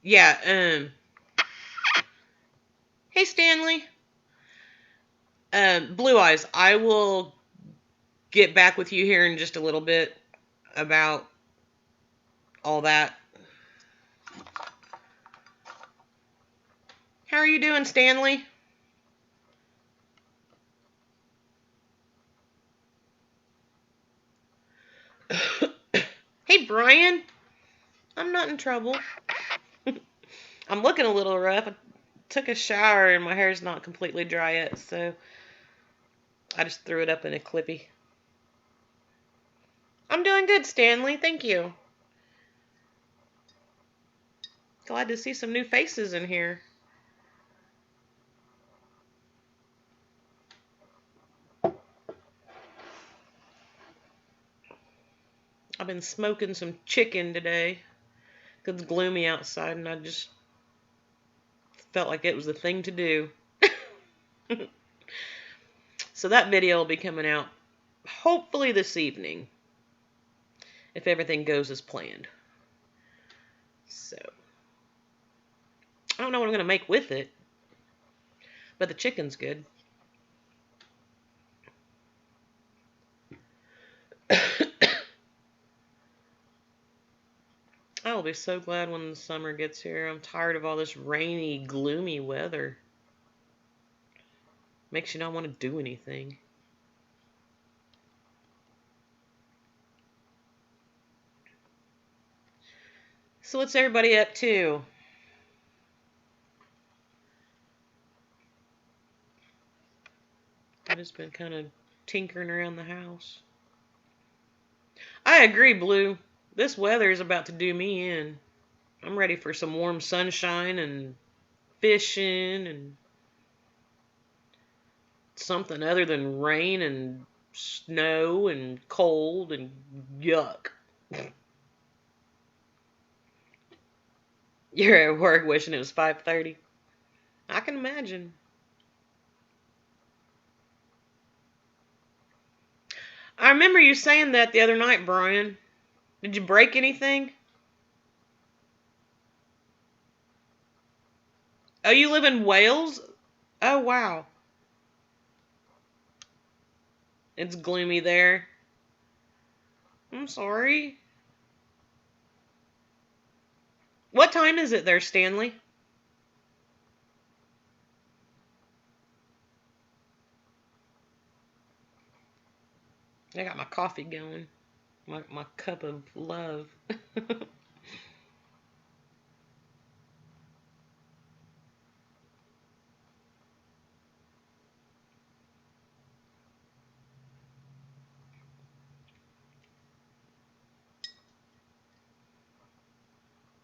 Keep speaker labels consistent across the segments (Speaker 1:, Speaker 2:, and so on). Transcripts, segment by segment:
Speaker 1: Yeah, hey Stanley. Blue Eyes, I will get back with you here in just a little bit about all that. How are you doing, Stanley? Hey, Brian. I'm not in trouble. I'm looking a little rough. I took a shower and my hair's not completely dry yet, so I just threw it up in a clippy. I'm doing good, Stanley. Thank you. Glad to see some new faces in here. I've been smoking some chicken today because it's gloomy outside and I just felt like it was the thing to do. So that video will be coming out hopefully this evening, if everything goes as planned. So, I don't know what I'm going to make with it, but the chicken's good. I'll be so glad when the summer gets here. I'm tired of all this rainy, gloomy weather. Makes you not want to do anything. So what's everybody up to? I've just been kind of tinkering around the house. I agree, Blue. This weather is about to do me in. I'm ready for some warm sunshine and fishing and something other than rain and snow and cold and yuck. You're at work wishing it was 5:30. I can imagine. I remember you saying that the other night, Brian. Did you break anything? Oh, you live in Wales? Oh, wow. It's gloomy there. I'm sorry. What time is it there, Stanley? I got my coffee going. My cup of love.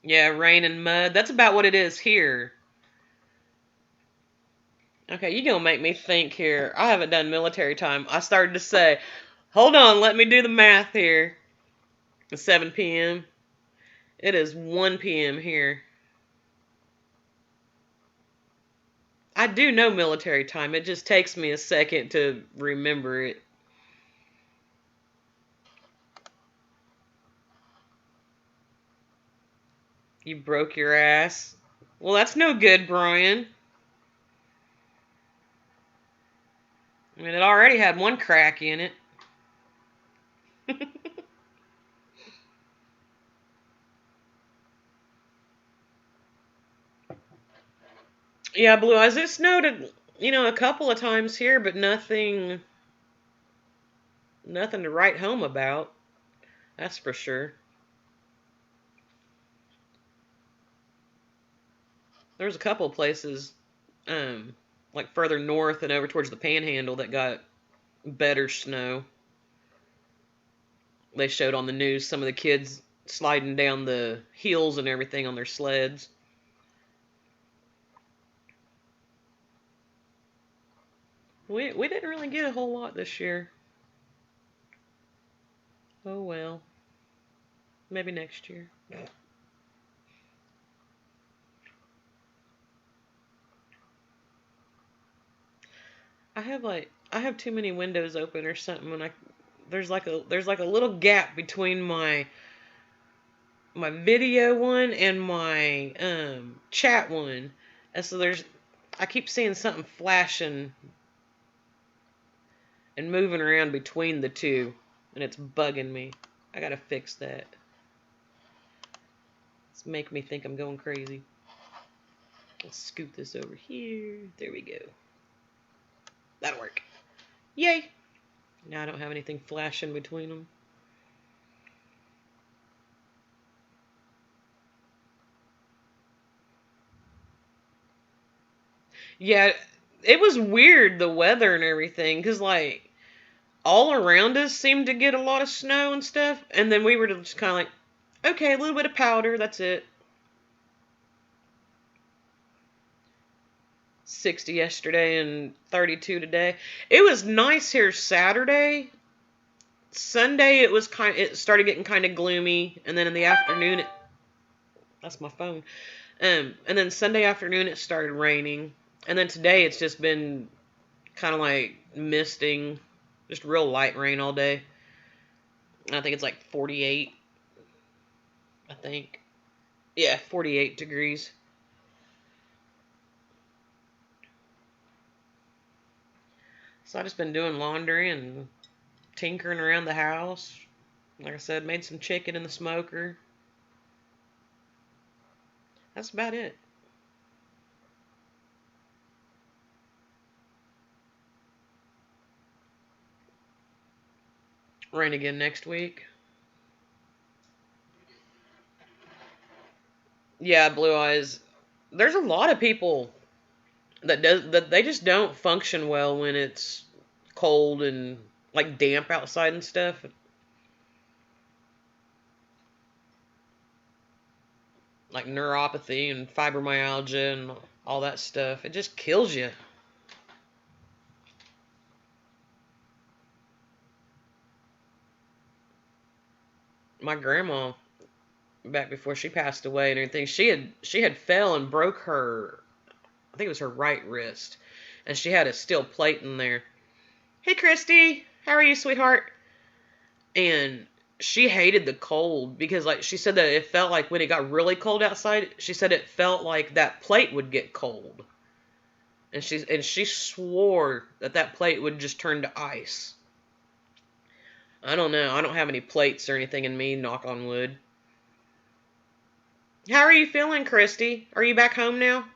Speaker 1: Yeah, rain and mud. That's about what it is here. Okay, you gonna make me think here. I haven't done military time. I started to say, hold on, let me do the math here. It's 7 p.m. It is 1 p.m. here. I do know military time. It just takes me a second to remember it. You broke your ass. Well, that's no good, Brian. I mean, it already had one crack in it. Yeah, Blue Eyes, it snowed, a couple of times here, but nothing to write home about. That's for sure. There's a couple of places, like further north and over towards the Panhandle, that got better snow. They showed on the news some of the kids sliding down the hills and everything on their sleds. We didn't really get a whole lot this year. Oh well. Maybe next year. I have too many windows open or something, and there's like a little gap between my my video one and my chat one. And so I keep seeing something flashing and moving around between the two, and it's bugging me. I gotta fix that. It's making me think I'm going crazy. Let's scoot this over here. There we go. That'll work. Yay! Now I don't have anything flashing between them. Yeah, it was weird, the weather and everything, because, like, all around us seemed to get a lot of snow and stuff, and then we were just kind of like, okay, a little bit of powder, that's it. 60 yesterday and 32 today. It was nice here Saturday. Sunday it started getting kind of gloomy, and then in the afternoon that's my phone. And then Sunday afternoon it started raining, and then today it's just been kind of like misting, just real light rain all day. And I think it's like 48. I think, yeah, 48 degrees. So I've just been doing laundry and tinkering around the house. Like I said, made some chicken in the smoker. That's about it. Rain again next week. Yeah, blue eyes. There's a lot of people that they just don't function well when it's cold and like damp outside and stuff. Like neuropathy and fibromyalgia and all that stuff. It just kills you. My grandma, back before she passed away and everything, she had fell and broke her, I think it was her right wrist, and she had a steel plate in there. Hey Christy, how are you, sweetheart? And she hated the cold because, like, she said that it felt like when it got really cold outside, she said it felt like that plate would get cold. And she swore that plate would just turn to ice. I don't know. I don't have any plates or anything in me, knock on wood. How are you feeling, Christy? Are you back home now?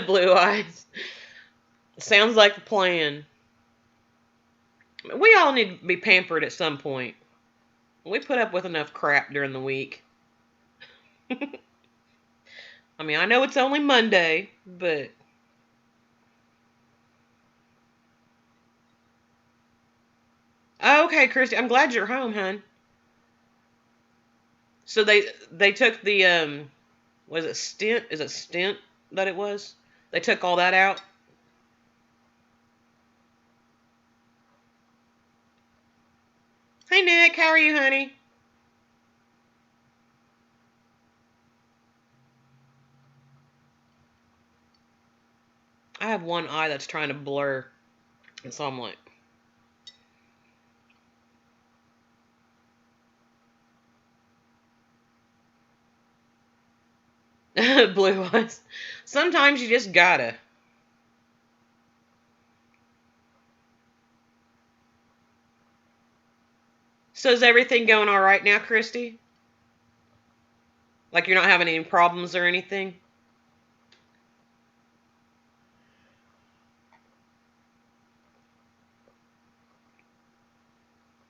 Speaker 1: Blue eyes. Sounds like the plan. We all need to be pampered at some point. We put up with enough crap during the week. I mean, I know it's only Monday, but... Okay, Christy, I'm glad you're home, hon. So they took the, was it stent? Is it stent that it was? They took all that out? Hey, Nick, how are you, honey? I have one eye that's trying to blur, and so I'm like... Blue eyes. Sometimes you just gotta. So is everything going all right now, Christy? Like you're not having any problems or anything?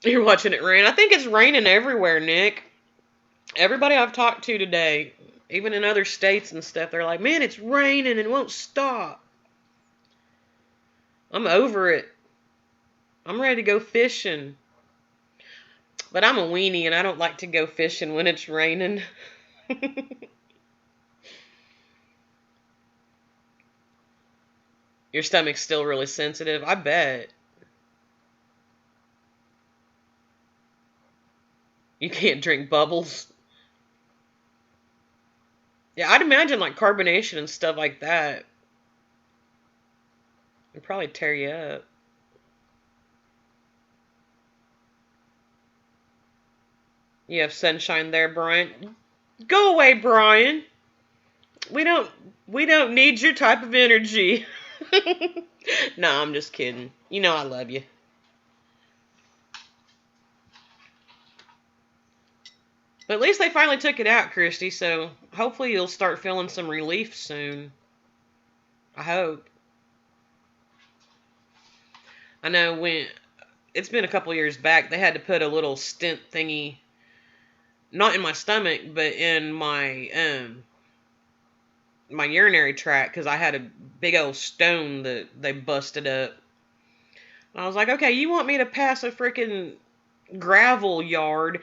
Speaker 1: You're watching it rain. I think it's raining everywhere, Nick. Everybody I've talked to today, even in other states and stuff, they're like, man, it's raining and it won't stop. I'm over it. I'm ready to go fishing. But I'm a weenie and I don't like to go fishing when it's raining. Your stomach's still really sensitive, I bet. You can't drink bubbles. Yeah, I'd imagine like carbonation and stuff like that would probably tear you up. You have sunshine there, Brian. Go away, Brian. We don't we don't need your type of energy. No, I'm just kidding. You know I love you. But at least they finally took it out, Christy, so hopefully you'll start feeling some relief soon. I hope. I know when it's been a couple years back, they had to put a little stent thingy, not in my stomach, but in my urinary tract, because I had a big old stone that they busted up. And I was like, okay, you want me to pass a freaking gravel yard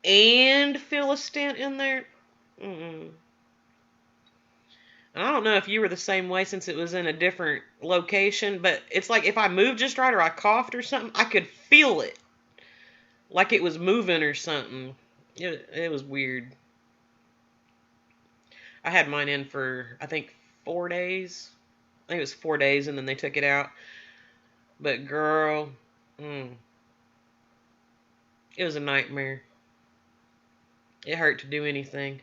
Speaker 1: and fill a stent in there? Mm-mm. I don't know if you were the same way since it was in a different location, but it's like if I moved just right or I coughed or something, I could feel it. Like it was moving or something. It was weird. I had mine in for, I think, 4 days. I think it was 4 days and then they took it out. But girl, it was a nightmare. It hurt to do anything.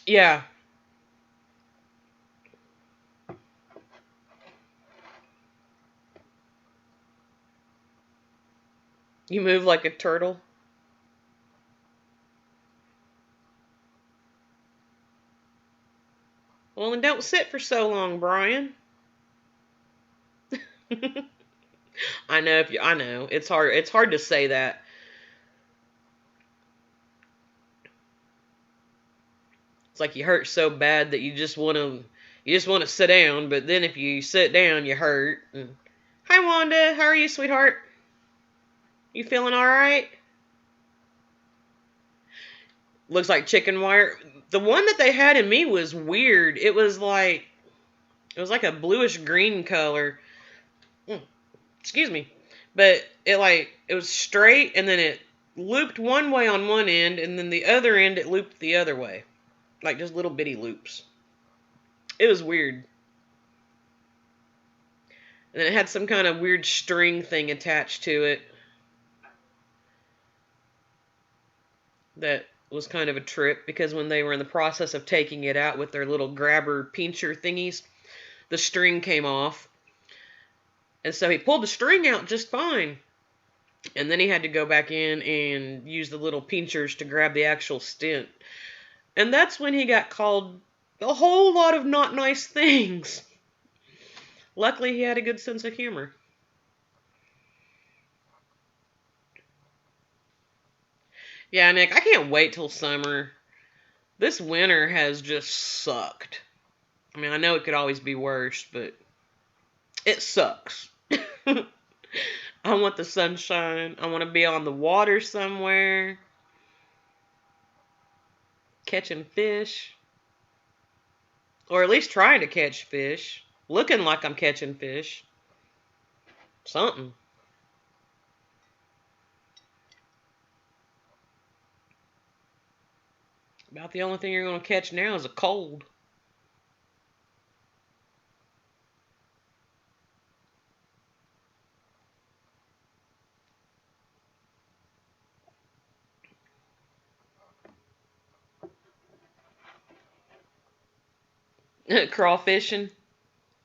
Speaker 1: Yeah. You move like a turtle. Well, then don't sit for so long, Brian. I know if you I know. It's hard to say that. It's like you hurt so bad that you just want to sit down, but then if you sit down, you hurt. Hi Wanda, how are you, sweetheart? You feeling all right? Looks like chicken wire. The one that they had in me was weird. It was like a bluish green color. Mm, excuse me. But it was straight and then it looped one way on one end and then the other end it looped the other way. Like just little bitty loops. It was weird. And then it had some kind of weird string thing attached to it that was kind of a trip because when they were in the process of taking it out with their little grabber pincher thingies, the string came off. And so he pulled the string out just fine. And then he had to go back in and use the little pinchers to grab the actual stent. And that's when he got called a whole lot of not nice things. Luckily, he had a good sense of humor. Yeah, Nick, I can't wait till summer. This winter has just sucked. I mean, I know it could always be worse, but it sucks. I want the sunshine. I want to be on the water somewhere, catching fish, or at least trying to catch fish, looking like I'm catching fish. Something. About the only thing you're going to catch now is a cold. Crawfishing.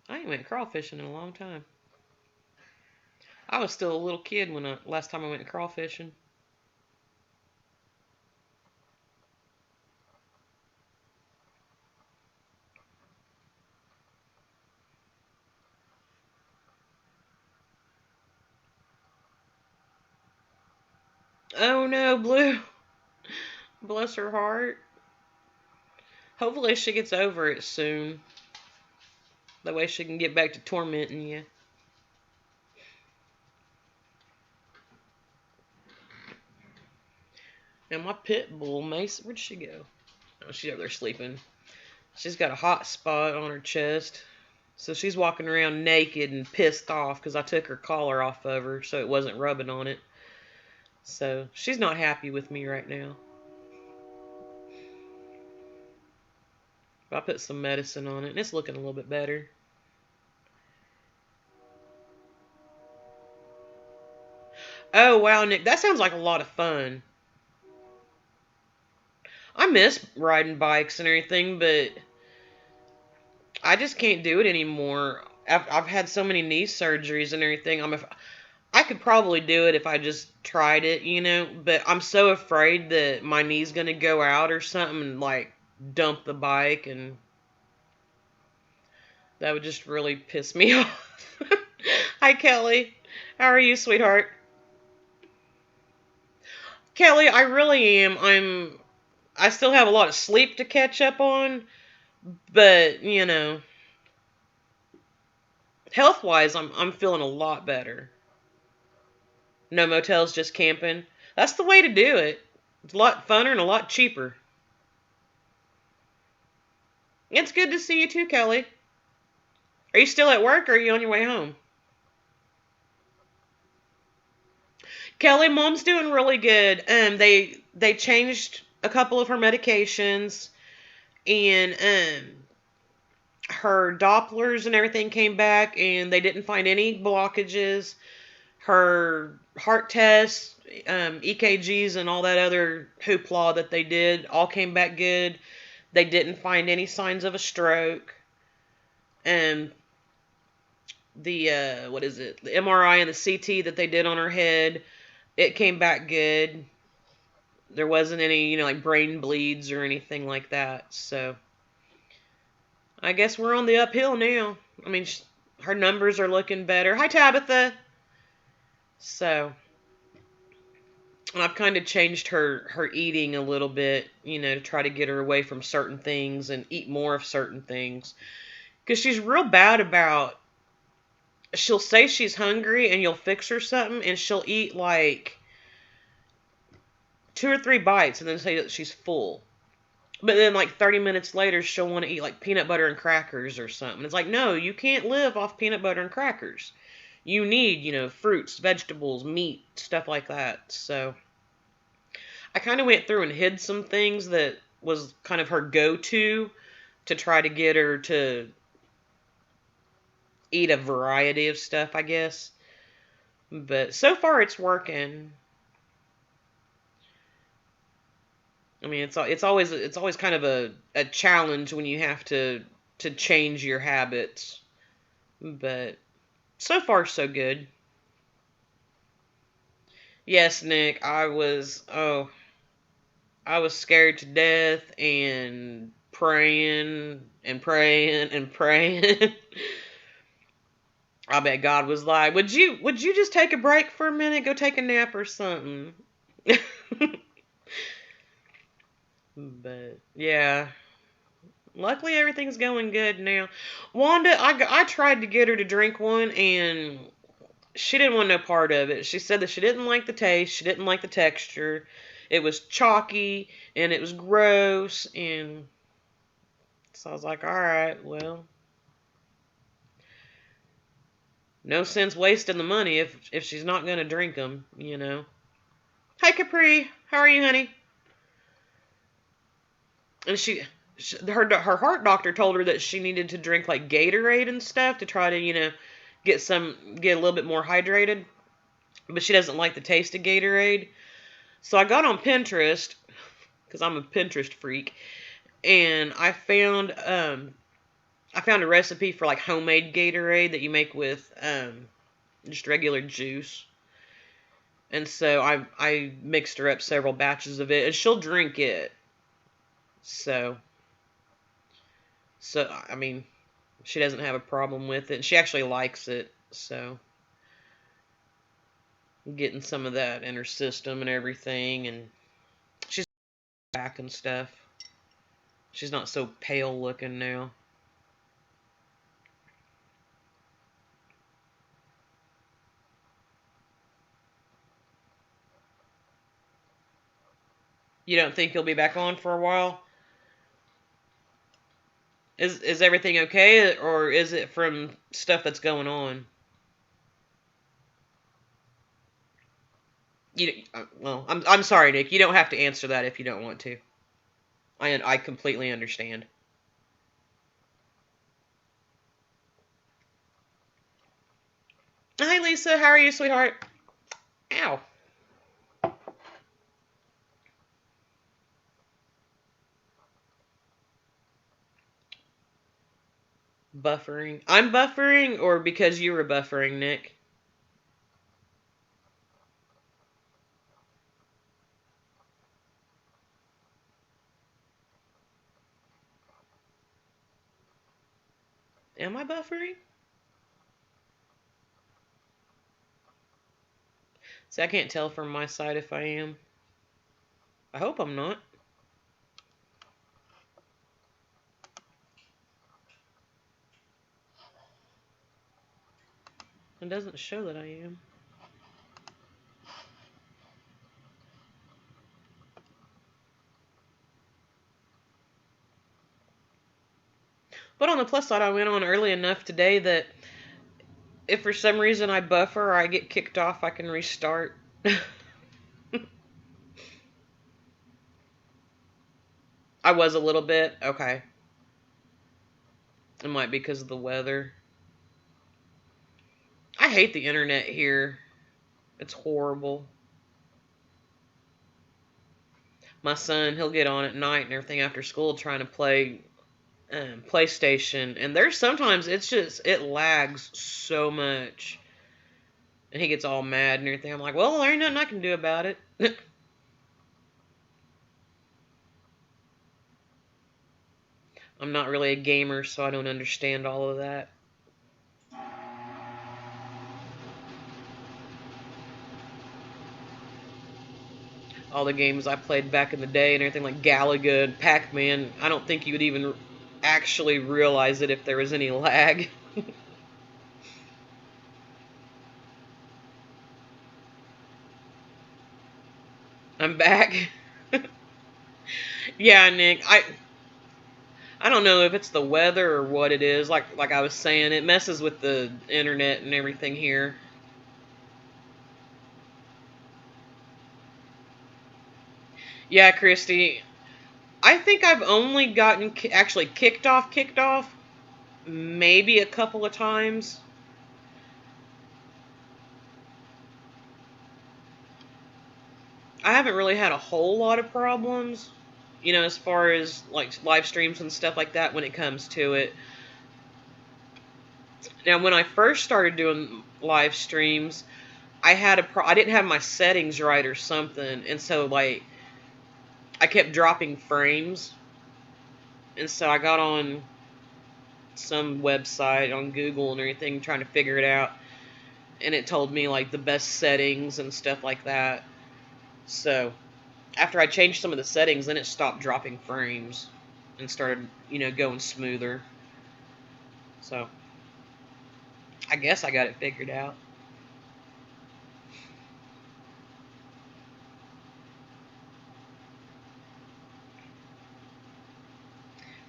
Speaker 1: I ain't went crawfishing in a long time. I was still a little kid when last time I went crawfishing. Oh no, Blue. Bless her heart. Hopefully she gets over it soon. That way she can get back to tormenting you. And my pit bull, Mace, where'd she go? Oh, she's over there sleeping. She's got a hot spot on her chest. So she's walking around naked and pissed off because I took her collar off of her so it wasn't rubbing on it. So she's not happy with me right now. But I put some medicine on it and it's looking a little bit better. Oh, wow, Nick. That sounds like a lot of fun. I miss riding bikes and everything, but I just can't do it anymore. I've had so many knee surgeries and everything. I could probably do it if I just tried it, but I'm so afraid that my knee's going to go out or something and like dump the bike, and that would just really piss me off. Hi, Kelly. How are you, sweetheart? Kelly, I really am. I still have a lot of sleep to catch up on, but, health-wise, I'm feeling a lot better. No motels, just camping. That's the way to do it. It's a lot funner and a lot cheaper. It's good to see you too, Kelly. Are you still at work or are you on your way home? Kelly, mom's doing really good. They changed a couple of her medications, and her Dopplers and everything came back and they didn't find any blockages. Her heart tests, EKGs and all that other hoopla that they did all came back good. They didn't find any signs of a stroke. And the what is it? The MRI and the CT that they did on her head, it came back good. There wasn't any, like brain bleeds or anything like that. So I guess we're on the uphill now. I mean, her numbers are looking better. Hi, Tabitha. So I've kind of changed her eating a little bit, to try to get her away from certain things and eat more of certain things. Because she's real bad about, she'll say she's hungry and you'll fix her something and she'll eat like 2 or 3 bites and then say that she's full. But then like 30 minutes later, she'll want to eat like peanut butter and crackers or something. It's like, no, you can't live off peanut butter and crackers. You need, fruits, vegetables, meat, stuff like that. So I kind of went through and hid some things that was kind of her go-to try to get her to eat a variety of stuff, I guess. But so far it's working. I mean, it's always kind of a challenge when you have to change your habits. But so far so good. Yes, Nick, I was scared to death and praying and praying and praying. I bet God was like, "Would you just take a break for a minute, go take a nap or something?" But yeah, luckily everything's going good now. Wanda, I tried to get her to drink one and she didn't want no part of it. She said that she didn't like the taste, she didn't like the texture. It was chalky and it was gross, and so I was like, "All right, well, no sense wasting the money if she's not gonna drink them." Hi, Capri. How are you, honey? And her heart doctor told her that she needed to drink like Gatorade and stuff to try to get a little bit more hydrated. But she doesn't like the taste of Gatorade. So I got on Pinterest because I'm a Pinterest freak, and I found a recipe for like homemade Gatorade that you make with just regular juice. And so I mixed her up several batches of it, and she'll drink it. So I mean, she doesn't have a problem with it. She actually likes it. So getting some of that in her system and everything, and she's back and stuff. She's not so pale looking now. You don't think he'll be back on for a while? Is everything okay, or is it from stuff that's going on? Well, I'm sorry, Nick. You don't have to answer that if you don't want to. I completely understand. Hi, Lisa. How are you, sweetheart? Ow. Buffering. I'm buffering, or because you were buffering, Nick? Am I buffering? See, I can't tell from my side if I am. I hope I'm not. It doesn't show that I am. But on the plus side, I went on early enough today that if for some reason I buffer or I get kicked off, I can restart. I was a little bit. Okay. It might be because of the weather. I hate the internet here. It's horrible. My son, he'll get on at night and everything after school trying to play PlayStation. And there's sometimes it lags so much. And he gets all mad and everything. I'm like, well, there ain't nothing I can do about it. I'm not really a gamer, so I don't understand all of that. All the games I played back in the day and everything like Galaga and Pac-Man, I don't think you would even actually realize it if there was any lag. I'm back. Yeah, Nick, I don't know if it's the weather or what it is. Like I was saying, it messes with the internet and everything here. Yeah, Christy, I think I've only gotten actually kicked off maybe a couple of times. I haven't really had a whole lot of problems, as far as like live streams and stuff like that when it comes to it. Now, when I first started doing live streams, I didn't have my settings right or something, and so like I kept dropping frames, and so I got on some website on Google and everything trying to figure it out, and it told me like the best settings and stuff like that. So after I changed some of the settings, then it stopped dropping frames and started, going smoother. So I guess I got it figured out.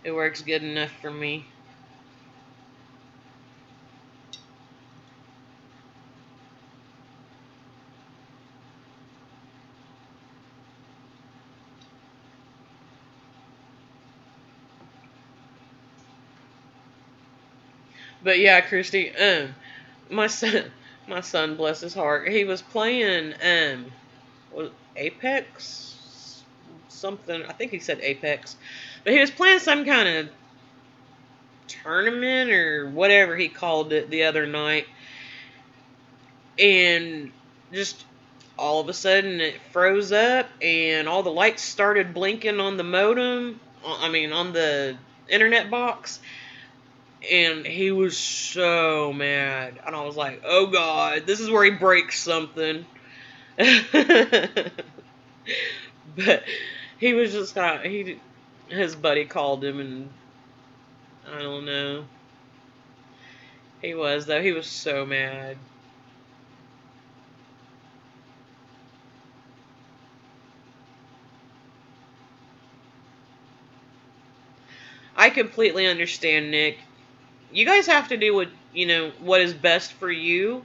Speaker 1: It works good enough for me. But yeah, Christy, my son, my son, bless his heart, he was playing Apex, something. I think he said Apex, but he was playing some kind of tournament or whatever he called it the other night, and just all of a sudden it froze up and all the lights started blinking on the modem. I mean, on the internet box. And he was so mad. And I was like, oh God, this is where he breaks something. But he was just his buddy called him, and I don't know. He was, though. He was so mad. I completely understand, Nick. You guys have to do what is best for you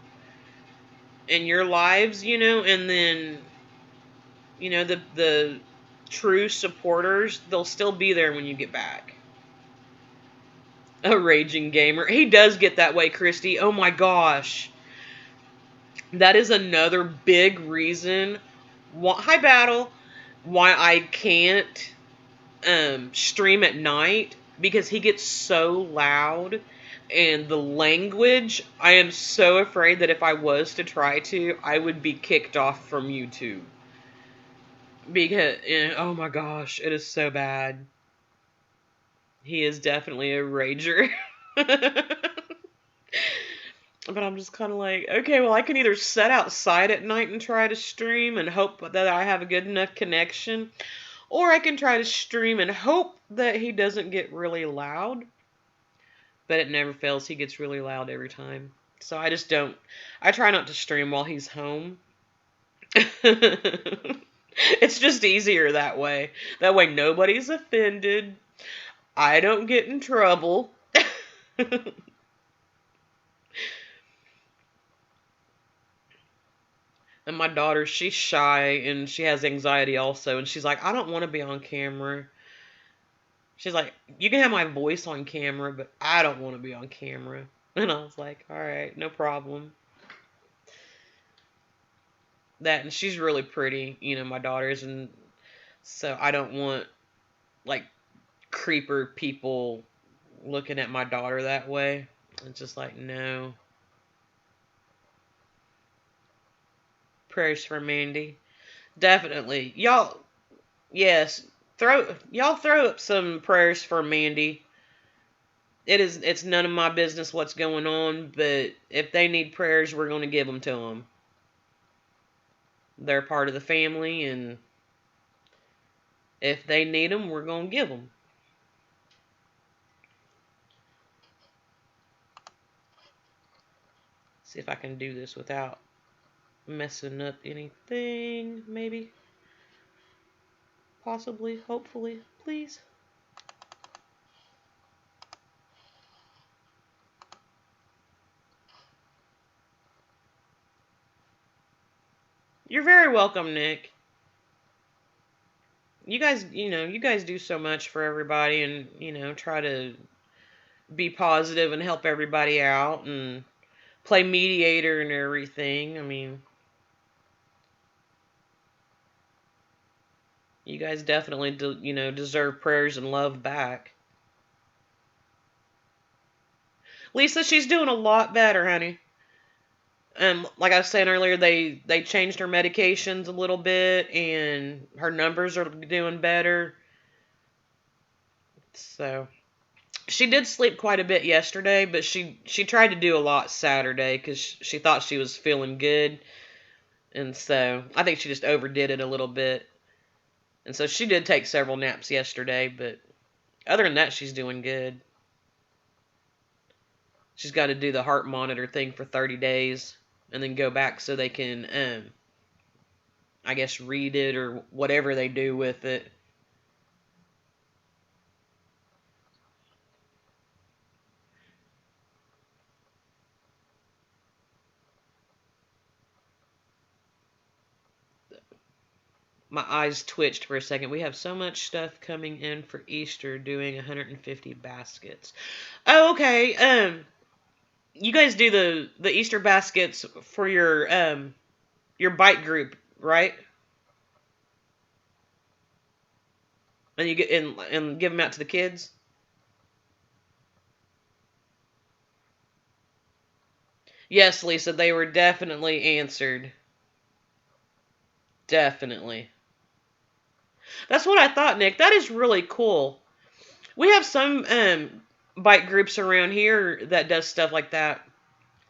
Speaker 1: and your lives, and then, the true supporters, they'll still be there when you get back. A raging gamer. He does get that way, Christy. Oh my gosh. That is another big reason why, hi Battle, why I can't stream at night, because he gets so loud. And the language, I am so afraid that if I was to try to, I would be kicked off from YouTube. Because, oh my gosh, it is so bad. He is definitely a rager. But I'm just kind of like, okay, well, I can either sit outside at night and try to stream and hope that I have a good enough connection, or I can try to stream and hope that he doesn't get really loud. But it never fails. He gets really loud every time. So I just don't. I try not to stream while he's home. It's just easier that way. That way nobody's offended. I don't get in trouble. And my daughter, she's shy and she has anxiety also. And she's like, I don't want to be on camera. She's like, you can have my voice on camera, but I don't want to be on camera. And I was like, all right, no problem. That, and she's really pretty, my daughter's, and so I don't want, like, creeper people looking at my daughter that way. It's just like, no. Prayers for Mandy. Definitely. Y'all, yes, y'all throw up some prayers for Mandy. It's none of my business what's going on, but if they need prayers, we're going to give them to them. They're part of the family, and if they need them, we're going to give them. See if I can do this without messing up anything, maybe. Possibly, hopefully, please. You're very welcome, Nick. You guys do so much for everybody and, try to be positive and help everybody out and play mediator and everything. I mean, you guys definitely, deserve prayers and love back. Lisa, she's doing a lot better, honey. Like I was saying earlier, they changed her medications a little bit, and her numbers are doing better. So she did sleep quite a bit yesterday, but she tried to do a lot Saturday because she thought she was feeling good, and so I think she just overdid it a little bit. And so she did take several naps yesterday, but other than that, she's doing good. She's got to do the heart monitor thing for 30 days and then go back so they can, I guess, read it or whatever they do with it. My eyes twitched for a second. We have so much stuff coming in for Easter, doing 150 baskets. Oh, okay. You guys do the Easter baskets for your bike group, right? And you get and give them out to the kids. Yes, Lisa, they were definitely answered. Definitely. That's what I thought, Nick. That is really cool. We have some bike groups around here that does stuff like that,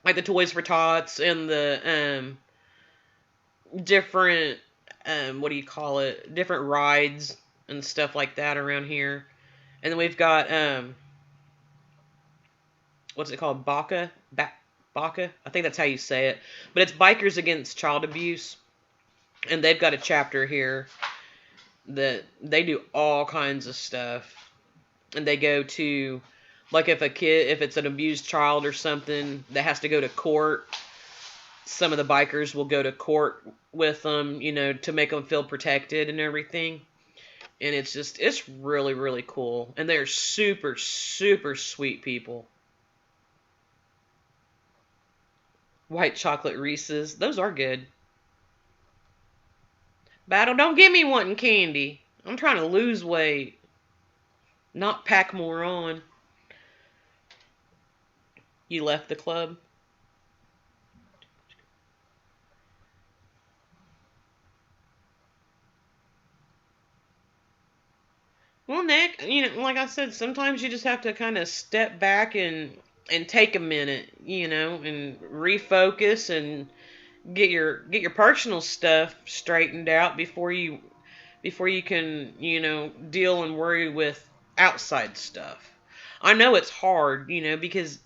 Speaker 1: like the Toys for Tots and the different what do you call it? Different rides and stuff like that around here. And then we've got what's it called? Baka? I think that's how you say it. But it's Bikers Against Child Abuse, and they've got a chapter here that they do all kinds of stuff. And they go to, like, if it's an abused child or something that has to go to court, some of the bikers will go to court with them, to make them feel protected and everything. And it's really, really cool. And they're super, super sweet people. White chocolate Reese's, those are good. Battle, don't give me wanting candy. I'm trying to lose weight, not pack more on. You left the club? Well, Nick, like I said, sometimes you just have to kind of step back and take a minute, and refocus and get your personal stuff straightened out before you can, deal and worry with outside stuff. I know it's hard, because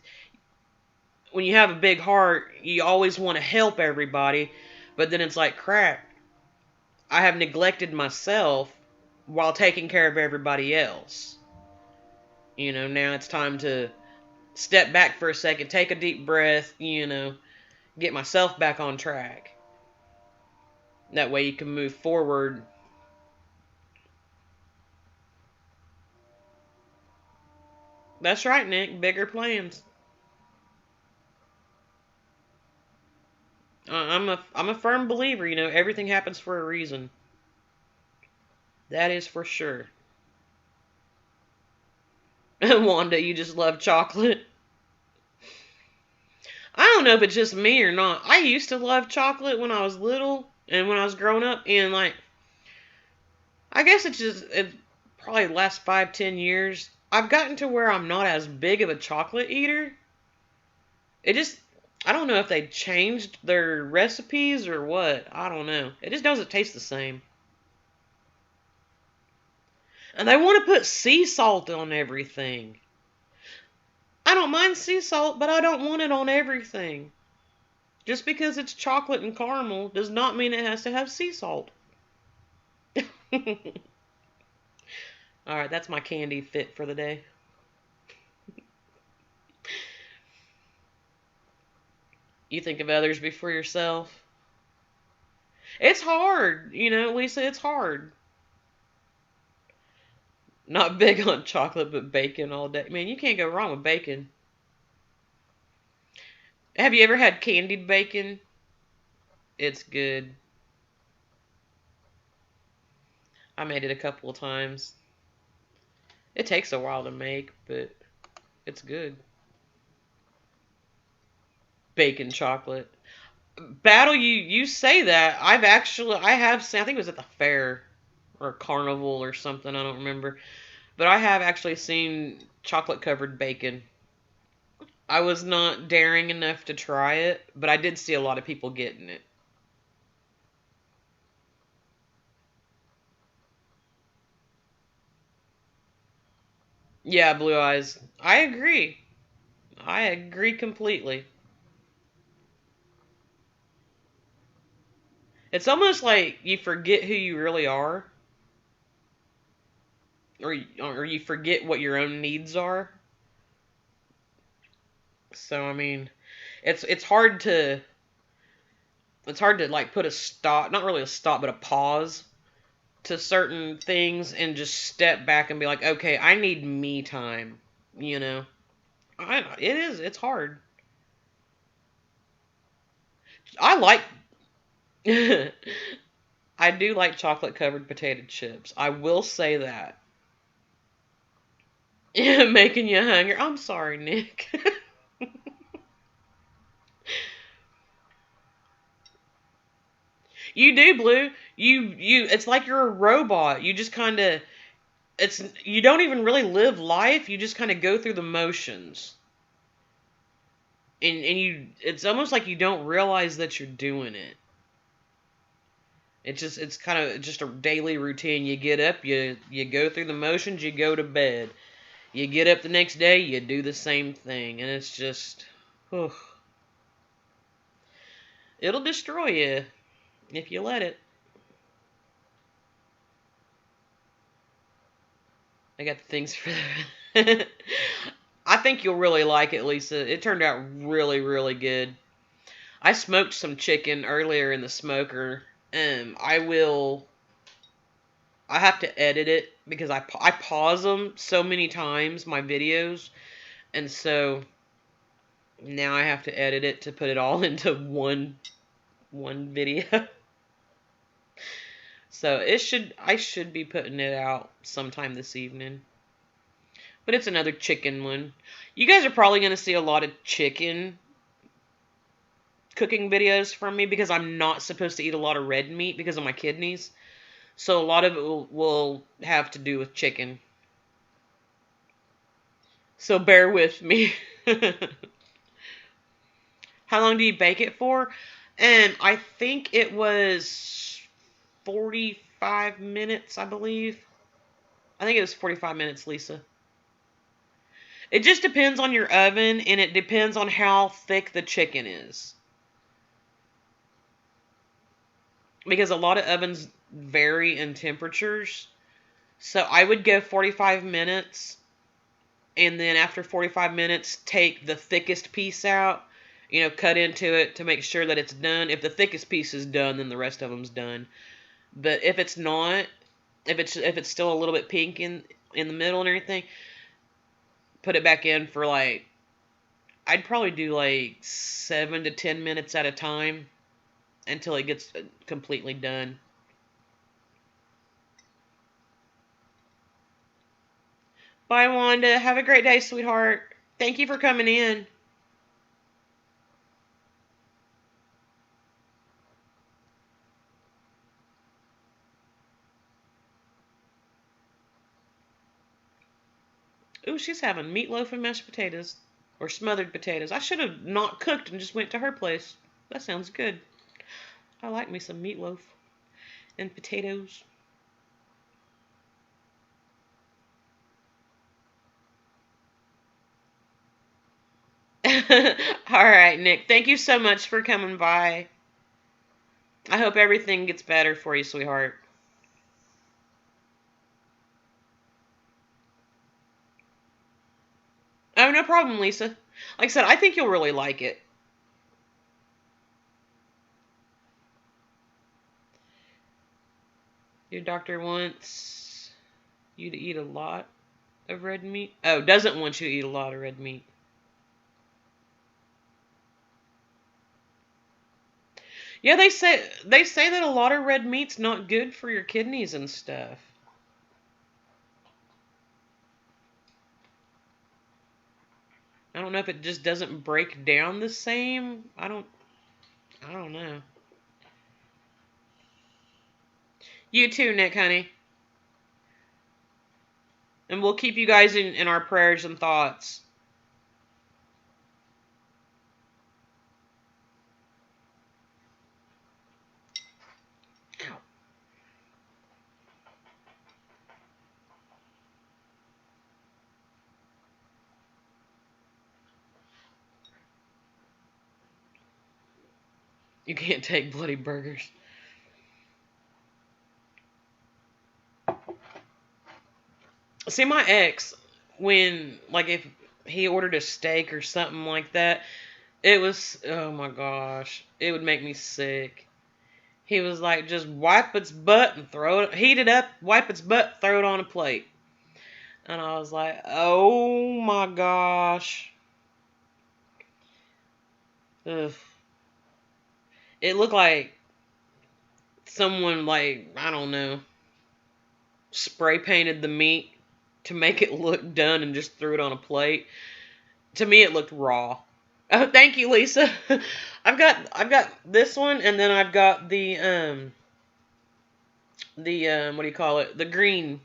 Speaker 1: when you have a big heart, you always want to help everybody, but then it's like, crap, I have neglected myself while taking care of everybody else. Now it's time to step back for a second, take a deep breath, get myself back on track. That way you can move forward. That's right, Nick. Bigger plans. I'm a firm believer. Everything happens for a reason. That is for sure. Wanda, you just love chocolate. I don't know if it's just me or not. I used to love chocolate when I was little and when I was growing up, and like, I guess it probably the last 5, 10 years. I've gotten to where I'm not as big of a chocolate eater. It just, I don't know if they changed their recipes or what. I don't know. It just doesn't taste the same. And they want to put sea salt on everything. I don't mind sea salt, but I don't want it on everything. Just because it's chocolate and caramel does not mean it has to have sea salt. Alright, that's my candy fit for the day. You think of others before yourself. It's hard, Lisa, it's hard. Not big on chocolate, but bacon all day. Man, you can't go wrong with bacon. Have you ever had candied bacon? It's good. I made it a couple of times. It takes a while to make, but it's good. Bacon chocolate. Battle, you say that. I have seen, I think it was at the fair or carnival or something, I don't remember. But I have actually seen chocolate covered bacon. I was not daring enough to try it, but I did see a lot of people getting it. Yeah, blue eyes. I agree. I agree completely. It's almost like you forget who you really are, or you forget what your own needs are. So I mean, it's it's hard to it's hard to like put a stop, not really a stop, but a pause to certain things and just step back and be like, okay, I need me time. You know, it's hard. I like I do like chocolate covered potato chips. I will say that. Yeah, making you hungry. I'm sorry, Nick. You do, Blue. You it's like you're a robot. You just kind of it's you don't even really live life. You just kind of go through the motions. And you it's almost like you don't realize that you're doing it. It's kind of just a daily routine. You get up, you go through the motions, you go to bed. You get up the next day, you do the same thing, and it's just whew, it'll destroy you if you let it. I got the things for that. I think you'll really like it, Lisa. It turned out really, really good. I smoked some chicken earlier in the smoker. I will. I have to edit it because I pause them so many times, my videos, and so now I have to edit it to put it all into one video. So I should be putting it out sometime this evening. But it's another chicken one. You guys are probably going to see a lot of chicken cooking videos from me because I'm not supposed to eat a lot of red meat because of my kidneys. So a lot of it will have to do with chicken. So bear with me. How long do you bake it for? And I think it was 45 minutes, I believe. I think it was 45 minutes, Lisa. It just depends on your oven, and it depends on how thick the chicken is. Because a lot of ovens vary in temperatures. So I would go 45 minutes, and then after 45 minutes, take the thickest piece out, cut into it to make sure that it's done. If the thickest piece is done, then the rest of them's done. But if it's not, if it's still a little bit pink in the middle and everything, put it back in for like, I'd probably do like 7 to 10 minutes at a time until it gets completely done. Bye, Wanda. Have a great day, sweetheart. Thank you for coming in. Ooh, she's having meatloaf and mashed potatoes. Or smothered potatoes. I should have not cooked and just went to her place. That sounds good. I like me some meatloaf and potatoes. Alright, Nick. Thank you so much for coming by. I hope everything gets better for you, sweetheart. Oh, no problem, Lisa. Like I said, I think you'll really like it. Your doctor wants you to eat a lot of red meat. Oh, doesn't want you to eat a lot of red meat. Yeah, they say that a lot of red meat's not good for your kidneys and stuff. I don't know if it just doesn't break down the same. I don't know. You too, Nick, honey. And we'll keep you guys in our prayers and thoughts. Ow. You can't take bloody burgers. See, my ex, when, like, if he ordered a steak or something like that, it was, oh my gosh, it would make me sick. He was like, just wipe its butt and throw it, heat it up, wipe its butt, throw it on a plate. And I was like, oh my gosh. Ugh. It looked like someone, like, I don't know, spray painted the meat to make it look done and just threw it on a plate. To me, it looked raw. Oh, thank you, Lisa. I've got this one, and then I've got the what do you call it? The green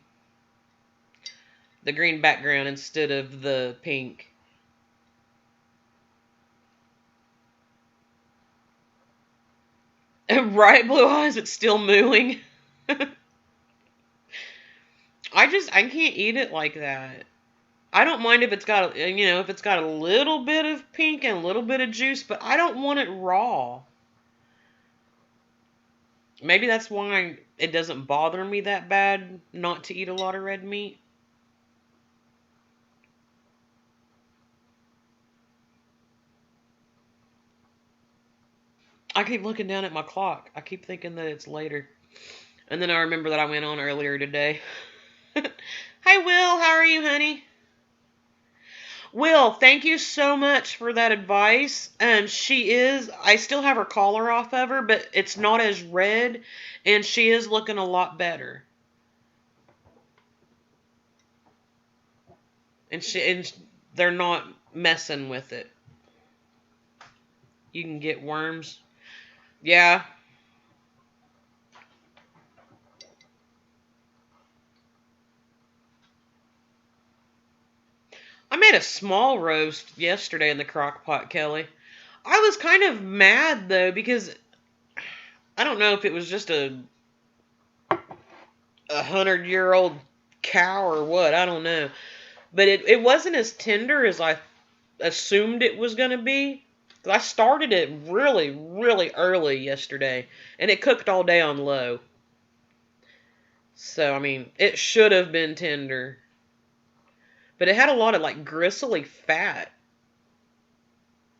Speaker 1: background instead of the pink. Right, Blue Eyes. It's still mooing. I can't eat it like that. I don't mind if it's got if it's got a little bit of pink and a little bit of juice, but I don't want it raw. Maybe that's why it doesn't bother me that bad not to eat a lot of red meat. I keep looking down at my clock. I keep thinking that it's later. And then I remember that I went on earlier today. Hi, Will. How are you, honey? Will, thank you so much for that advice. I still have her collar off of her, but it's not as red, and she is looking a lot better. and they're not messing with it. You can get worms. Yeah. I made a small roast yesterday in the crock pot, Kelly. I was kind of mad though because I don't know if it was just a 100-year-old cow or what. I don't know, but it wasn't as tender as I assumed it was gonna be. I started it really really early yesterday, and it cooked all day on low. So I mean, it should have been tender, but it had a lot of like gristly fat,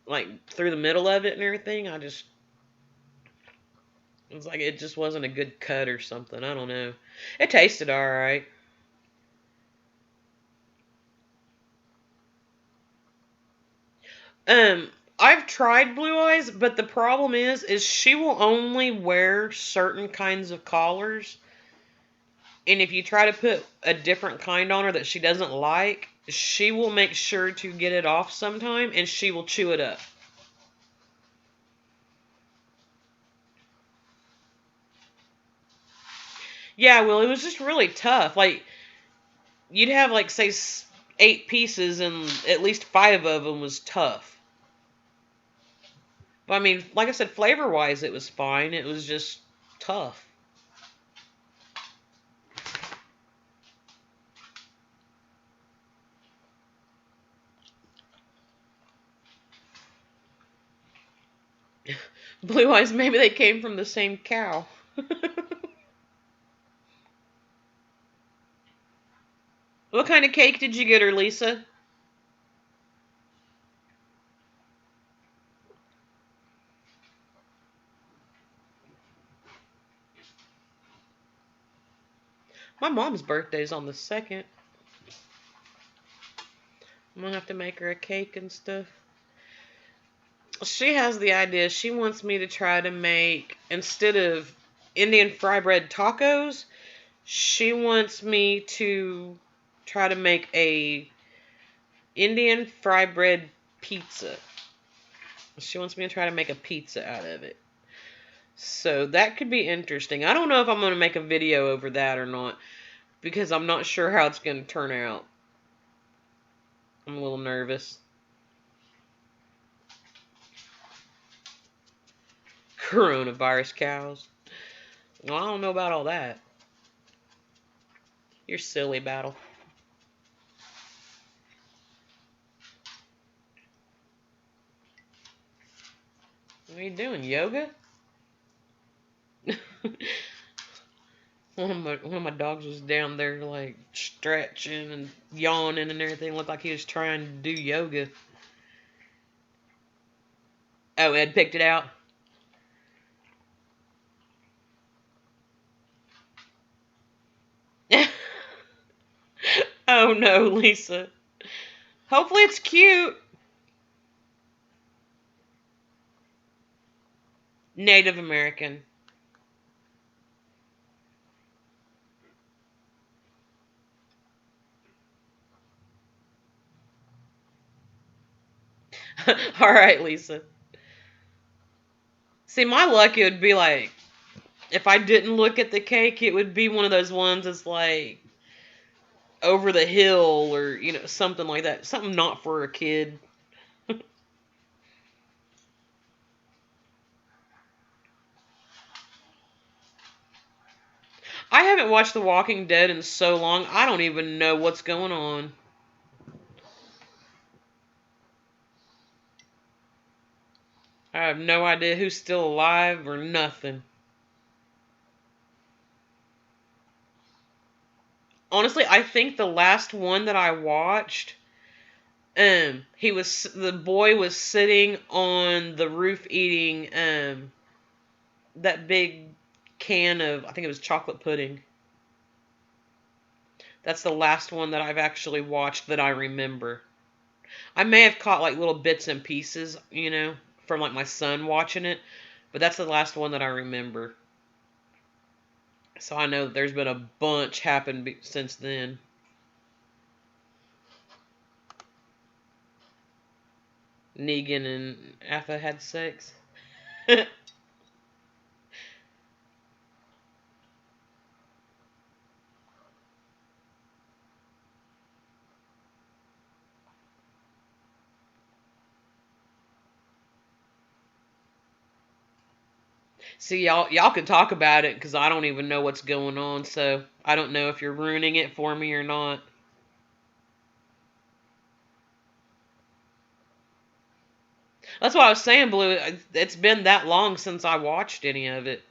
Speaker 1: like through the middle of it and everything. It was like it just wasn't a good cut or something. I don't know. It tasted all right. Um, I've tried Blue Eyes, but the problem is she will only wear certain kinds of collars, and if you try to put a different kind on her that she doesn't like, she will make sure to get it off sometime, and she will chew it up. Yeah, well, it was just really tough. Like you'd have like say 8 pieces, and at least 5 of them was tough. But I mean, like I said, flavor wise, it was fine. It was just tough. Blue eyes, maybe they came from the same cow. What kind of cake did you get her, Lisa? My mom's birthday's on the 2nd. I'm gonna have to make her a cake and stuff. She has the idea. She wants me to try to make, instead of Indian fry bread tacos, she wants me to try to make a Indian fry bread pizza. She wants me to try to make a pizza out of it. So that could be interesting. I don't know if I'm going to make a video over that or not, because I'm not sure how it's going to turn out. I'm a little nervous. Coronavirus cows. Well, I don't know about all that. You're silly, Battle. What are you doing, yoga? One of my dogs was down there like stretching and yawning and everything. Looked like he was trying to do yoga. Oh, Ed picked it out. Oh no, Lisa. Hopefully it's cute. Native American. All right, Lisa. See, my luck, it would be like, if I didn't look at the cake, it would be one of those ones that's like over the hill or, something like that. Something not for a kid. I haven't watched The Walking Dead in so long, I don't even know what's going on. I have no idea who's still alive or nothing. Honestly, I think the last one that I watched, the boy was sitting on the roof eating that big can of, I think it was chocolate pudding. That's the last one that I've actually watched that I remember. I may have caught like little bits and pieces, from like my son watching it, but that's the last one that I remember. So I know there's been a bunch happened since then. Negan and Atha had sex. See, y'all can talk about it because I don't even know what's going on, so I don't know if you're ruining it for me or not. That's what I was saying, Blue. It's been that long since I watched any of it.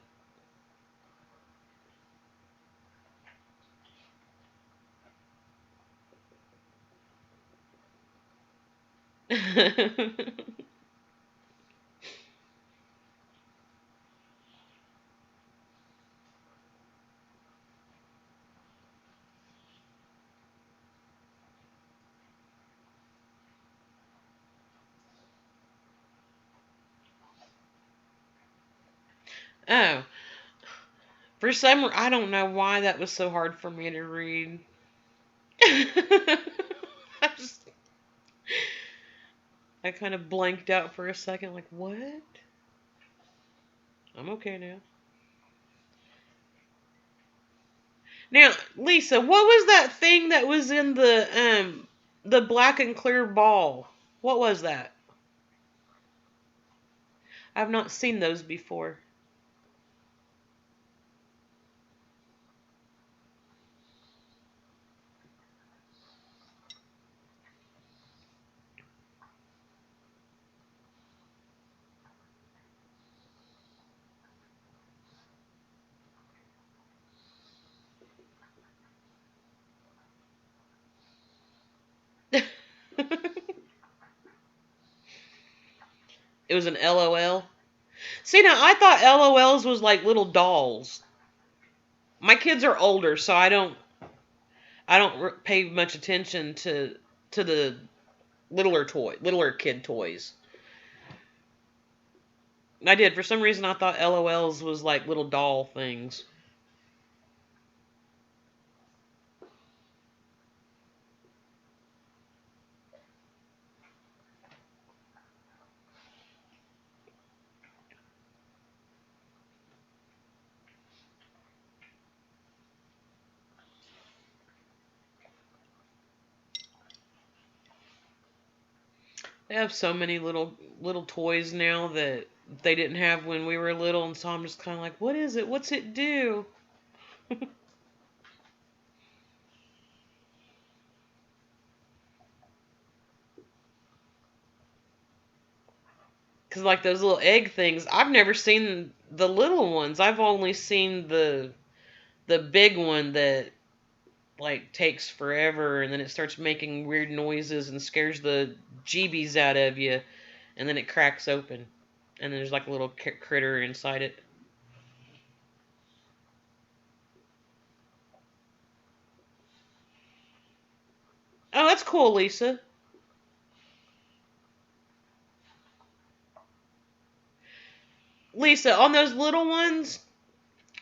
Speaker 1: Oh, for some, I don't know why that was so hard for me to read. I just, I kind of blanked out for a second, like, what? I'm okay now. Now, Lisa, what was that thing that was in the black and clear ball? What was that? I've not seen those before. It was an LOL. See, now I thought LOLs was like little dolls. My kids are older, so I don't pay much attention to the littler kid toys. I did for some reason I thought LOLs was like little doll things. They have so many little toys now that they didn't have when we were little, and so I'm just kind of like, what is it? What's it do? Because like those little egg things, I've never seen the little ones. I've only seen the big one that like takes forever, and then it starts making weird noises and scares the jeebies out of you, and then it cracks open, and there's like a little critter inside it. Oh, that's cool, Lisa. Lisa, on those little ones,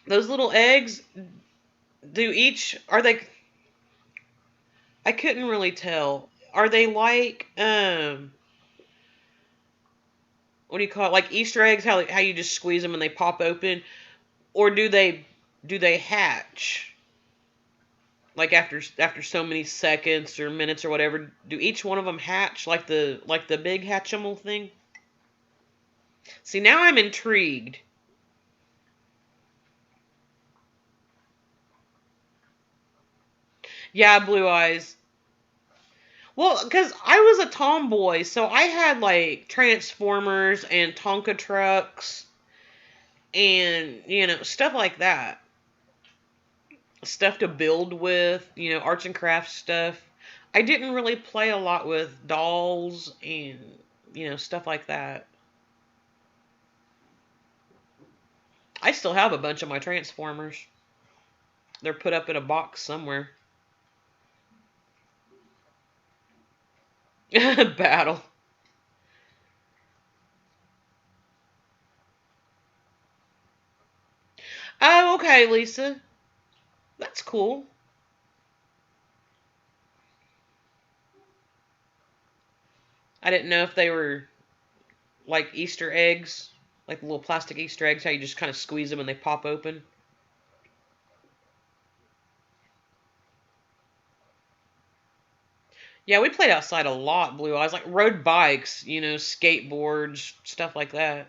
Speaker 1: those little eggs, do each are they? I couldn't really tell. Are they like what do you call it? Like Easter eggs? How you just squeeze them and they pop open, or do they hatch? Like after so many seconds or minutes or whatever, do each one of them hatch like the big Hatchimal thing? See, now I'm intrigued. Yeah, blue eyes. Well, because I was a tomboy, so I had like Transformers and Tonka trucks and stuff like that. Stuff to build with, arts and crafts stuff. I didn't really play a lot with dolls and stuff like that. I still have a bunch of my Transformers. They're put up in a box somewhere. Battle. Oh, okay, Lisa. That's cool. I didn't know if they were like Easter eggs, like the little plastic Easter eggs, how you just kind of squeeze them and they pop open. Yeah, we played outside a lot, Blue Eyes, like rode bikes, skateboards, stuff like that.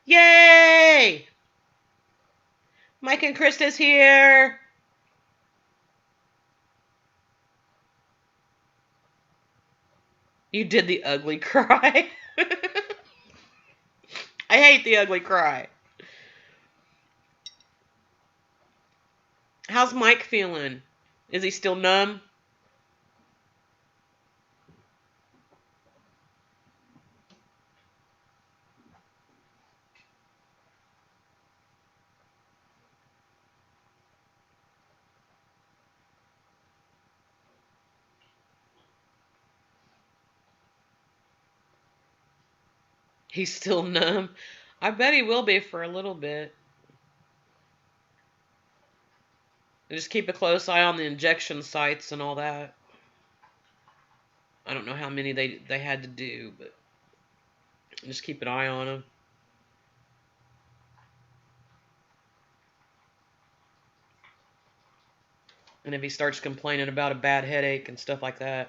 Speaker 1: Yay! Mike and Krista's here. You did the ugly cry. I hate the ugly cry. How's Mike feeling? Is he still numb? He's still numb. I bet he will be for a little bit. And just keep a close eye on the injection sites and all that. I don't know how many they had to do, but just keep an eye on them. And if he starts complaining about a bad headache and stuff like that.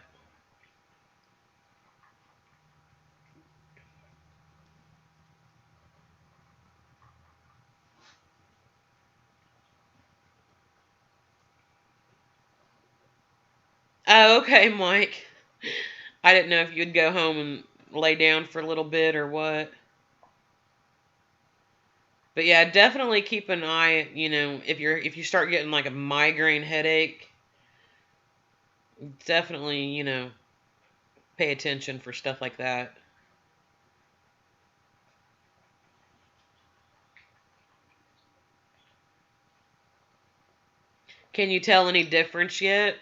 Speaker 1: Oh, okay, Mike. I didn't know if you'd go home and lay down for a little bit or what. But yeah, definitely keep an eye, if you start getting like a migraine headache, definitely, pay attention for stuff like that. Can you tell any difference yet?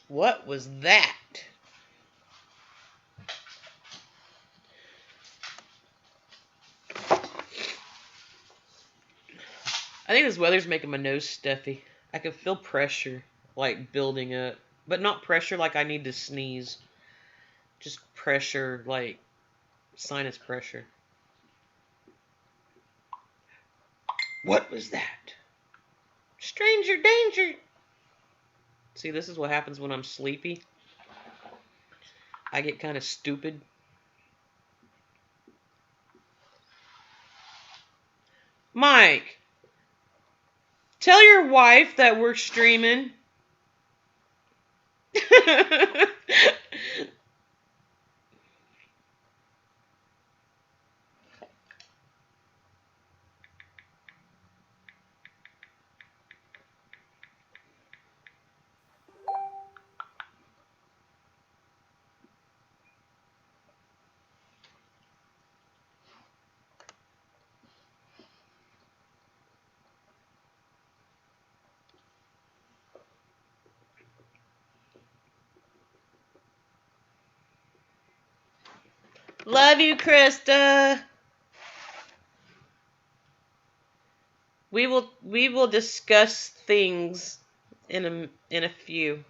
Speaker 1: What was that? I think this weather's making my nose stuffy. I can feel pressure, like, building up. But not pressure like I need to sneeze. Just pressure, like, sinus pressure. What was that? Stranger danger! See, this is what happens when I'm sleepy. I get kind of stupid. Mike, tell your wife that we're streaming. Love you, Krista. We will discuss things in a few.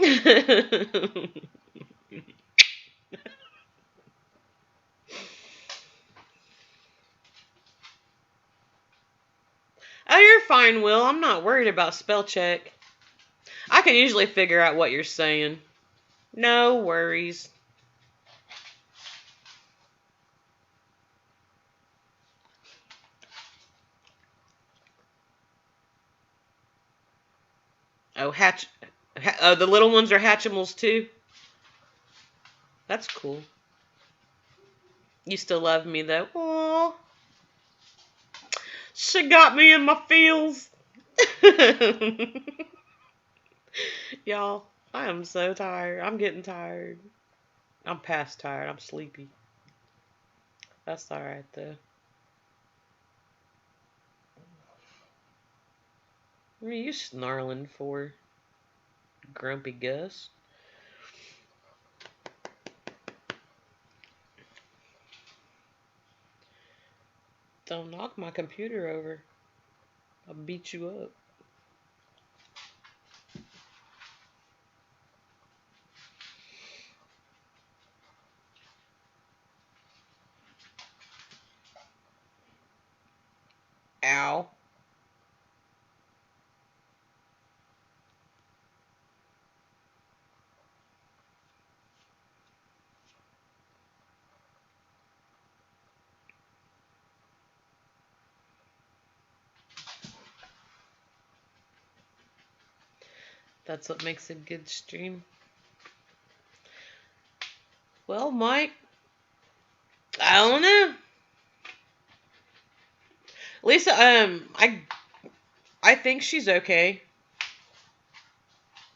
Speaker 1: Oh, you're fine, Will. I'm not worried about spell check. I can usually figure out what you're saying. No worries. Oh, the little ones are Hatchimals too? That's cool. You still love me though. Aww. She got me in my feels. Y'all, I am so tired. I'm getting tired. I'm past tired. I'm sleepy. That's alright though. What are you snarling for, Grumpy Gus? Don't knock my computer over. I'll beat you up. Ow. That's what makes a good stream. Well, Mike, I don't know. Lisa, I think she's okay.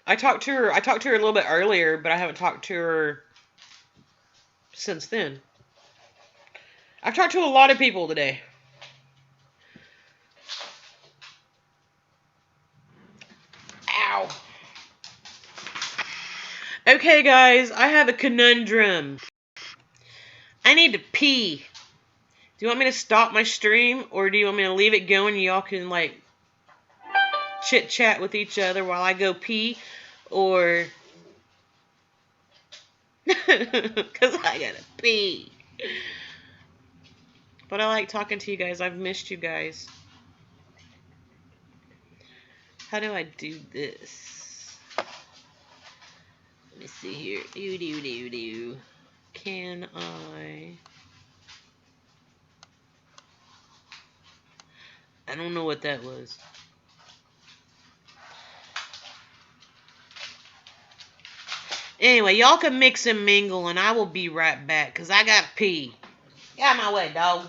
Speaker 1: I talked to her a little bit earlier, but I haven't talked to her since then. I've talked to a lot of people today. Ow. Okay, guys, I have a conundrum. I need to pee. Do you want me to stop my stream, or do you want me to leave it going and y'all can, like, chit-chat with each other while I go pee? Or... because I gotta pee. But I like talking to you guys. I've missed you guys. How do I do this? Let me see here. Do. Can I don't know what that was. Anyway, y'all can mix and mingle, and I will be right back, because I got to pee. Get out of my way, dog.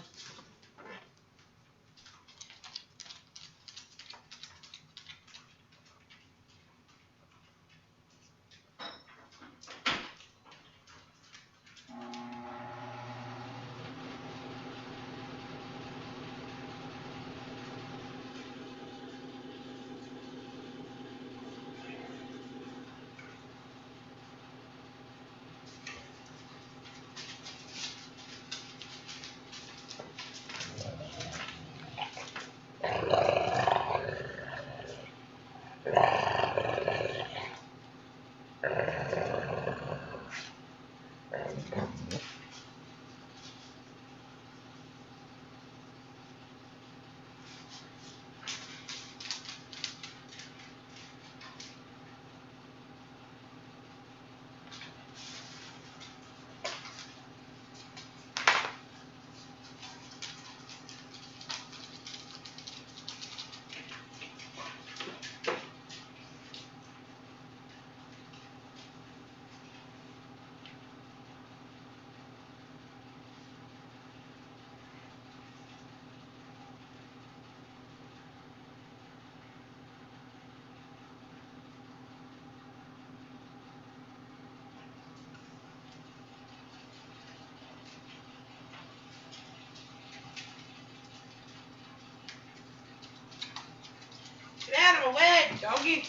Speaker 1: Get out of my way, doggy.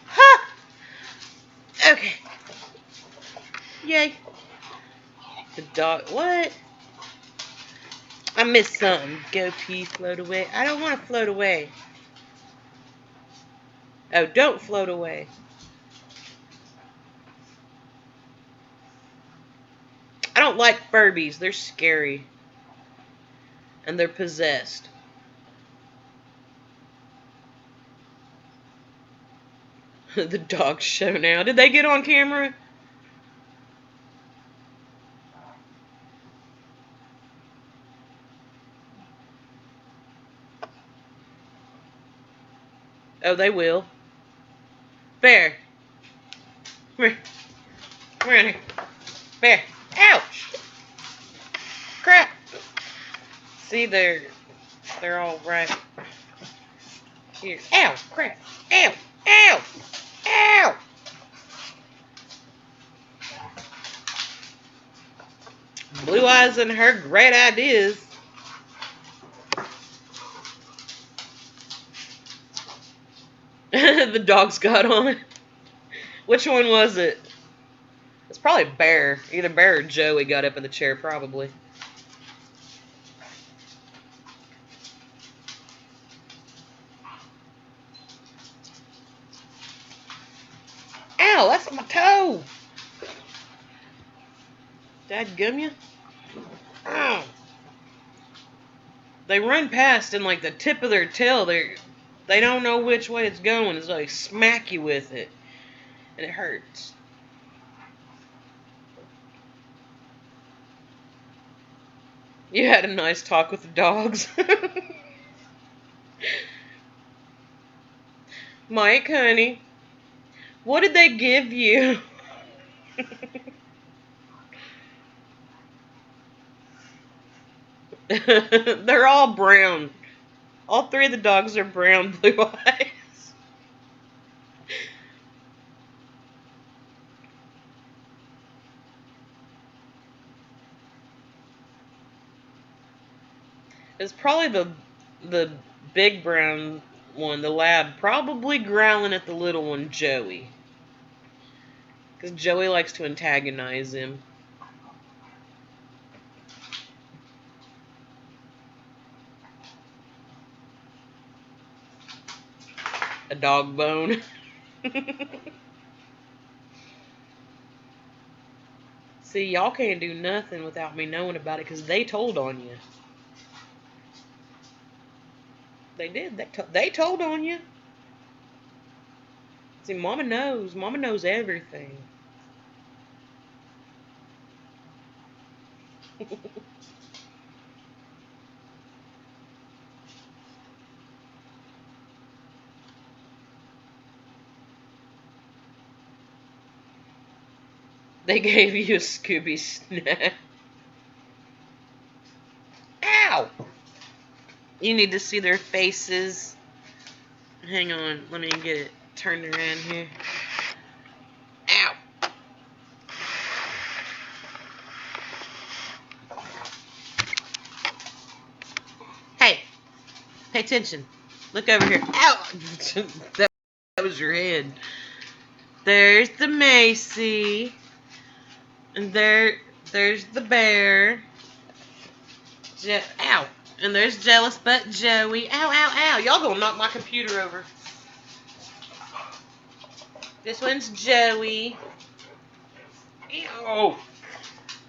Speaker 1: Ha! Okay. Yay. The dog. What? I missed something. Go pee, float away. I don't want to float away. Oh, don't float away. I don't like Furbies. They're scary. And they're possessed. The dog show now. Did they get on camera? Oh, they will. Bear. Come here. Come around here. Bear. Ouch! Crap! See, they're all right here. Ow! Crap! Ow! Ow! Ow! Blue Eyes and her great ideas. The dogs got on. Which one was it? It's probably Bear. Either Bear or Joey got up in the chair, probably. Ow, that's my toe. Dadgum ya. Ow. They run past and like the tip of their tail, they don't know which way it's going. It's like smack you with it. And it hurts. You had a nice talk with the dogs. Mike, honey, what did they give you? They're all brown. All three of the dogs are brown, blue eyes. It's probably the big brown one, the lab, probably growling at the little one, Joey. Because Joey likes to antagonize him. A dog bone. See, y'all can't do nothing without me knowing about it because they told on you. They did. They told on you. See, Mama knows. Mama knows everything. They gave you a Scooby snack. Ow! You need to see their faces. Hang on, let me get it turned around here. Ow! Hey, pay attention. Look over here. Ow! That was your head. There's the Macy. And there's the bear. Ow. And there's Jealous Butt Joey. Ow, ow, ow. Y'all gonna knock my computer over. This one's Joey. Ew.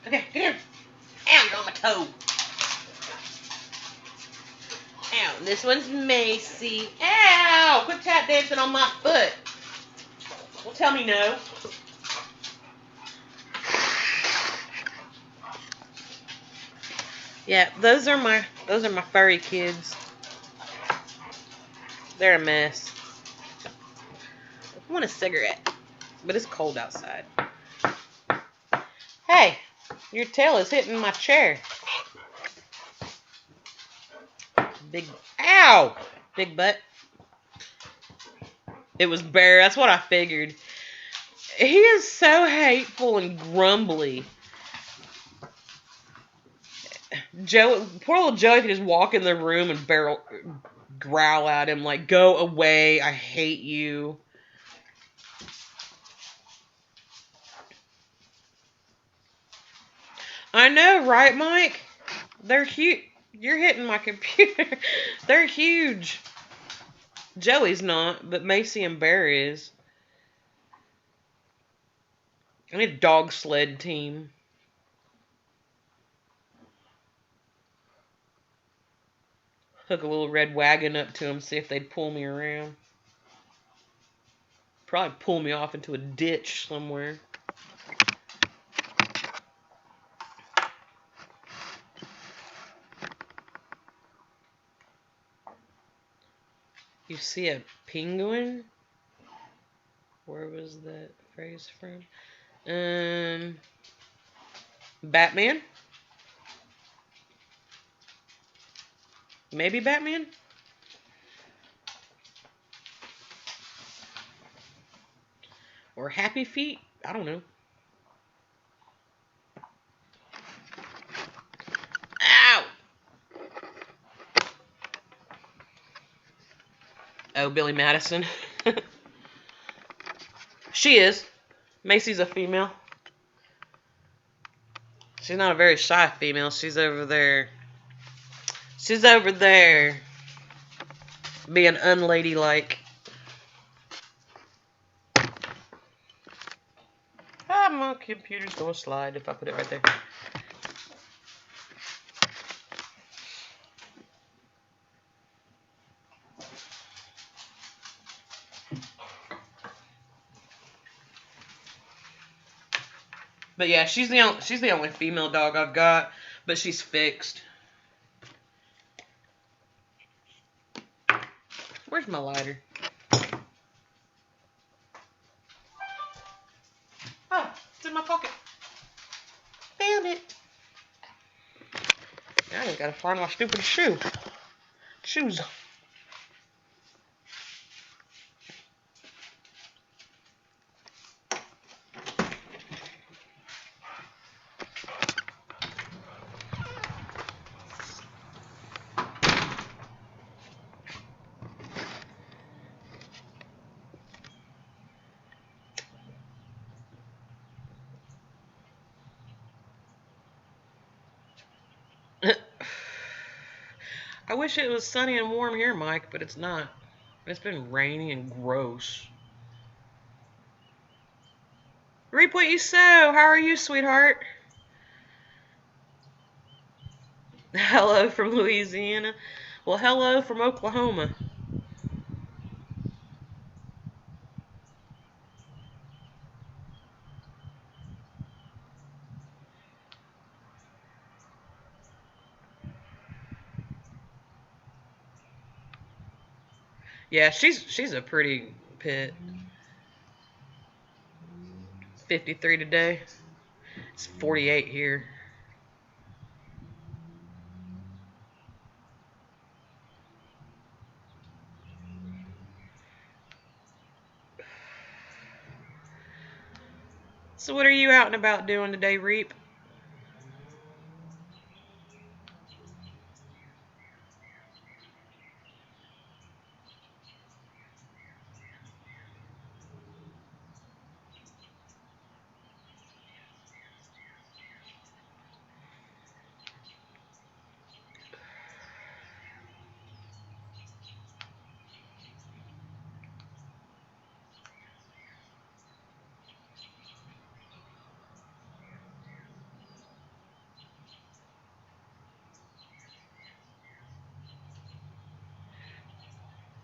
Speaker 1: Okay, come here. Ow, you're on my toe. Ow. And this one's Macy. Ow! Quit tap dancing on my foot. Don't tell me no. Yeah, those are my furry kids. They're a mess. I want a cigarette, but it's cold outside. Hey, your tail is hitting my chair. Ow! Big butt. It was Bear, that's what I figured. He is so hateful and grumbly. Poor little Joey could just walk in the room and growl at him like, go away, I hate you. I know, right, Mike? They're huge. You're hitting my computer. They're huge. Joey's not, but Macy and Bear is. I need a dog sled team. Hook a little red wagon up to them, see if they'd pull me around. Probably pull me off into a ditch somewhere. You see a penguin? Where was that phrase from? Batman? Maybe Batman? Or Happy Feet? I don't know. Ow! Oh, Billy Madison. She is. Macy's a female. She's not a very shy female. She's over there. She's over there being unladylike. Ah, my computer's gonna slide if I put it right there. But yeah, she's the only female dog I've got, but she's fixed. Where's my lighter? Oh, it's in my pocket. Found it. I just gotta find my stupid shoes. I wish it was sunny and warm here, Mike, but it's not. It's been rainy and gross. Reap what you sow. How are you, sweetheart? Hello from Louisiana. Well, hello from Oklahoma. Yeah, she's a pretty pit. 53 today. It's 48 here. So what are you out and about doing today, Reap?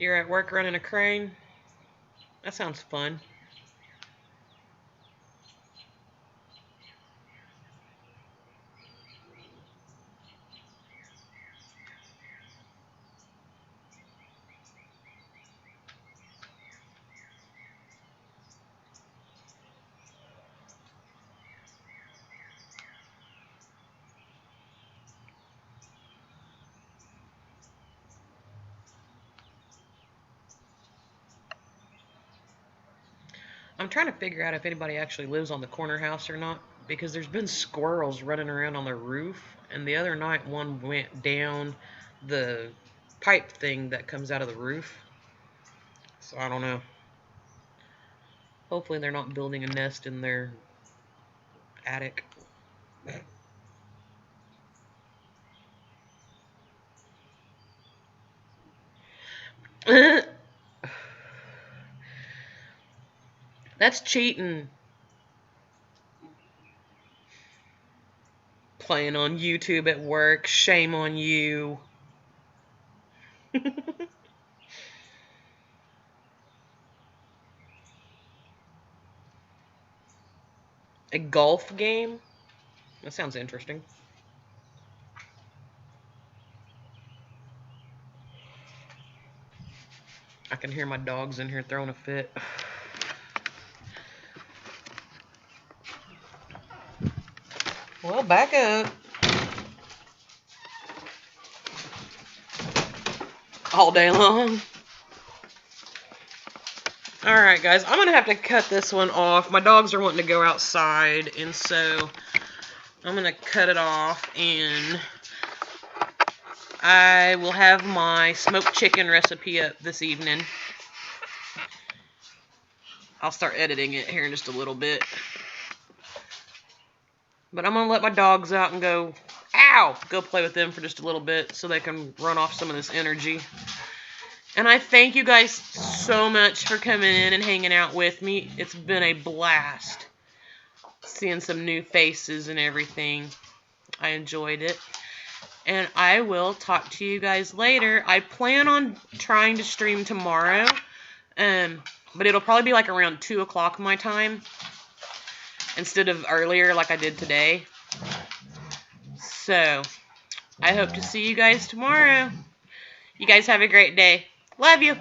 Speaker 1: You're at work running a crane? That sounds fun. I'm trying to figure out if anybody actually lives on the corner house or not, because there's been squirrels running around on the roof, and the other night one went down the pipe thing that comes out of the roof. So I don't know. Hopefully they're not building a nest in their attic. That's cheating. Playing on YouTube at work. Shame on you. A golf game? That sounds interesting. I can hear my dogs in here throwing a fit. Well, back up. All day long. Alright, guys. I'm going to have to cut this one off. My dogs are wanting to go outside, and so I'm going to cut it off, and I will have my smoked chicken recipe up this evening. I'll start editing it here in just a little bit. But I'm going to let my dogs out and go play with them for just a little bit so they can run off some of this energy. And I thank you guys so much for coming in and hanging out with me. It's been a blast seeing some new faces and everything. I enjoyed it. And I will talk to you guys later. I plan on trying to stream tomorrow. But it'll probably be like around 2 o'clock my time instead of earlier like I did today. So, I hope to see you guys tomorrow. You guys have a great day. Love you.